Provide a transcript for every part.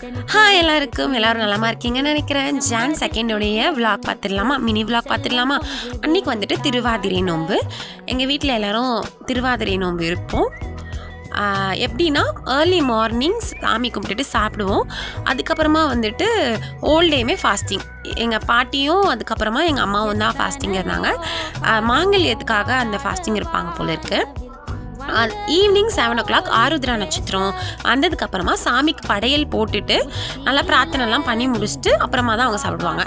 Hi எல்லாருக்கும், எல்லாரும் நலமா இருக்கீங்கன்னு நினைக்கிறேன். ஜான் 2 விளாக் பார்த்துடலாமா, மினி விளாக் பார்த்துடலாமா. அன்றைக்கி வந்துட்டு திருவாதிரை நோன்பு. எங்கள் வீட்டில் எல்லோரும் திருவாதிரை நோன்பு இருப்போம். எப்படின்னா ஏர்லி மார்னிங் சாமி கும்பிட்டுட்டு சாப்பிடுவோம். அதுக்கப்புறமா வந்துட்டு ஓல் டேயுமே ஃபாஸ்டிங். எங்கள் பாட்டியும் அதுக்கப்புறமா எங்கள் அம்மாவும் தான் ஃபாஸ்டிங் இருந்தாங்க. மாங்கல்யத்துக்காக அந்த ஃபாஸ்டிங் இருப்பாங்க போல இருக்குது. ஈவினிங் 7 o'clock ஆருத்ரா நட்சத்திரம் வந்ததுக்கப்புறமா சாமிக்கு படையல் போட்டுட்டு நல்லா பிரார்த்தனைலாம் பண்ணி முடிச்சுட்டு அப்புறமா தான் அவங்க சாப்பிடுவாங்க.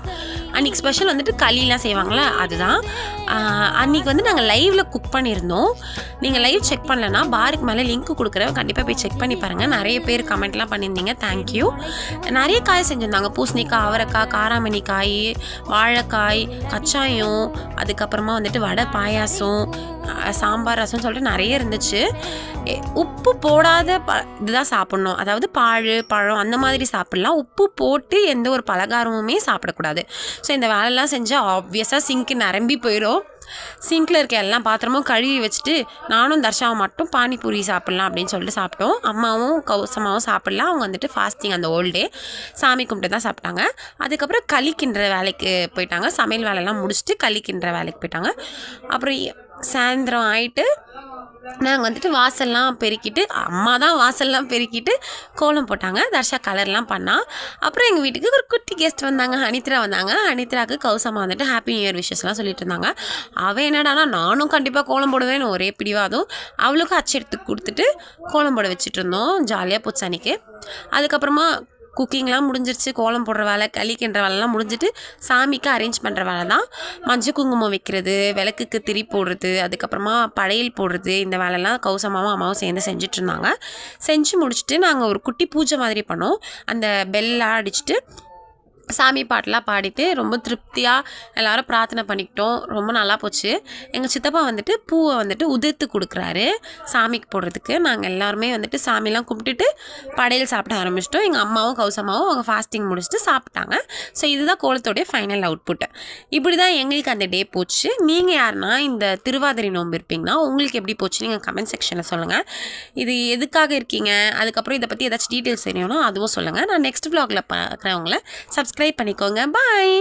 அன்றைக்கி ஸ்பெஷல் வந்துட்டு களிலாம் செய்வாங்களே, அதுதான். அன்றைக்கி வந்து நாங்கள் லைவில் குக் பண்ணியிருந்தோம். நீங்கள் லைவ் செக் பண்ணலன்னா பாருக்கு மேலே லிங்க் கொடுக்குறேன், கண்டிப்பாக போய் செக் பண்ணி பாருங்கள். நிறைய பேர் கமெண்ட்லாம் பண்ணியிருந்தீங்க, தேங்க்யூ. நிறைய காய் செஞ்சுருந்தாங்க. பூசணிக்காய், அவரைக்காய், காராமணி காய், வாழைக்காய், கச்சாயம், அதுக்கப்புறமா வந்துட்டு வடை, பாயாசம், சாம்பார், ரசம் சொல்லிட்டு நிறைய இருந்துச்சு. உப்பு போடாத இதுதான் சாப்பிட்ணும். அதாவது பால், பழம் அந்த மாதிரி சாப்பிட்லாம். உப்பு போட்டு எந்த ஒரு பலகாரமுமே சாப்பிடக்கூடாது. ஸோ இந்த வேலைலாம் செஞ்சால் ஆப்வியஸாக சிங்க்கு நிரம்பி போயிடும். சிங்கில் இருக்க எல்லாம் பாத்திரமும் கழுவி வச்சுட்டு நானும் தர்ஷாவும் மட்டும் பானிபூரி சாப்பிட்லாம் அப்படின்னு சொல்லிட்டு சாப்பிட்டோம். அம்மாவும் கௌசமாவும் சாப்பிட்லாம். அவங்க வந்துட்டு ஃபாஸ்டிங் அந்த ஓல்டே சாமி கும்பிட்டு தான் சாப்பிட்டாங்க. அதுக்கப்புறம் களிக்கின்ற வேலைக்கு போயிட்டாங்க. சமையல் வேலைலாம் முடிச்சுட்டு களிக்கின்ற வேலைக்கு போயிட்டாங்க. அப்புறம் சாயந்தரம் ஆகிட்டு நாங்கள் வந்துட்டு வாசல்லாம் பெருக்கிட்டு, அம்மா தான் வாசல்லாம் பெருக்கிட்டு கோலம் போட்டாங்க. தர்ஷா கலர்லாம் பண்ணால். அப்புறம் எங்கள் வீட்டுக்கு ஒரு குட்டி கெஸ்ட் வந்தாங்க, அனித்ரா வந்தாங்க. அனித்ராவுக்கு கௌசமா வந்துட்டு ஹாப்பி நியூ இயர் விஷஸ்லாம் சொல்லிட்டு இருந்தாங்க. அவள் என்னடானா நானும் கண்டிப்பாக கோலம் போடுவேன்னு ஒரே பிடிவாதம். அவளுக்கும் அச்செடுத்து கொடுத்துட்டு கோலம் போட வச்சுட்டு இருந்தோம். ஜாலியாக போச்சு அன்றைக்கி. அதுக்கப்புறமா குக்கிங்லாம் முடிஞ்சிருச்சு. கோலம் போடுற வேலை, களிக்கின்ற வேலைலாம் முடிஞ்சிட்டு சாமிக்கு அரேஞ்ச் பண்ணுற வேலை தான். மஞ்சள் குங்குமம் வைக்கிறது, விளக்குக்கு திரி போடுறது, அதுக்கப்புறமா படையல் போடுறது, இந்த வேலைலாம் கௌசமாவும் அம்மாவும் சேர்ந்து செஞ்சுட்டு இருந்தாங்க. செஞ்சு முடிச்சுட்டு நாங்கள் ஒரு குட்டி பூஜை மாதிரி பண்ணோம். அந்த பெல்லாம் அடிச்சுட்டு சாமி பாட்டெலாம் பாடிட்டு ரொம்ப திருப்தியாக எல்லோரும் பிரார்த்தனை பண்ணிக்கிட்டோம். ரொம்ப நல்லா போச்சு. எங்கள் சித்தப்பா வந்துட்டு பூவை வந்துட்டு உதிர்த்து கொடுக்குறாரு சாமிக்கு போடுறதுக்கு. நாங்கள் எல்லாருமே வந்துட்டு சாமிலாம் கும்பிட்டுட்டு படையல் சாப்பிட ஆரம்பிச்சிட்டோம். எங்கள் அம்மாவும் கௌசமாவும் அவங்க ஃபாஸ்டிங் முடிச்சுட்டு சாப்பிட்டாங்க. ஸோ இதுதான் கோலத்தோடைய ஃபைனல் அவுட்புட்டு. இப்படி தான் எங்களுக்கு அந்த டே போச்சு. நீங்கள் யாருன்னா இந்த திருவாதிரை நோன்பு இருப்பீங்கன்னா உங்களுக்கு எப்படி போச்சு நீங்கள் கமெண்ட் செக்ஷனில் சொல்லுங்கள். இது எதுக்காக இருக்கீங்க, அதுக்கப்புறம் இதை பற்றி ஏதாச்சும் டீட்டெயில்ஸ் தெரியணும்னா அதுவும் சொல்லுங்கள். நான் நெக்ஸ்ட் vlogல பார்க்குறவங்கள சப்ஸ்கிரைப் பண்ணிக்கோங்க. பாய்.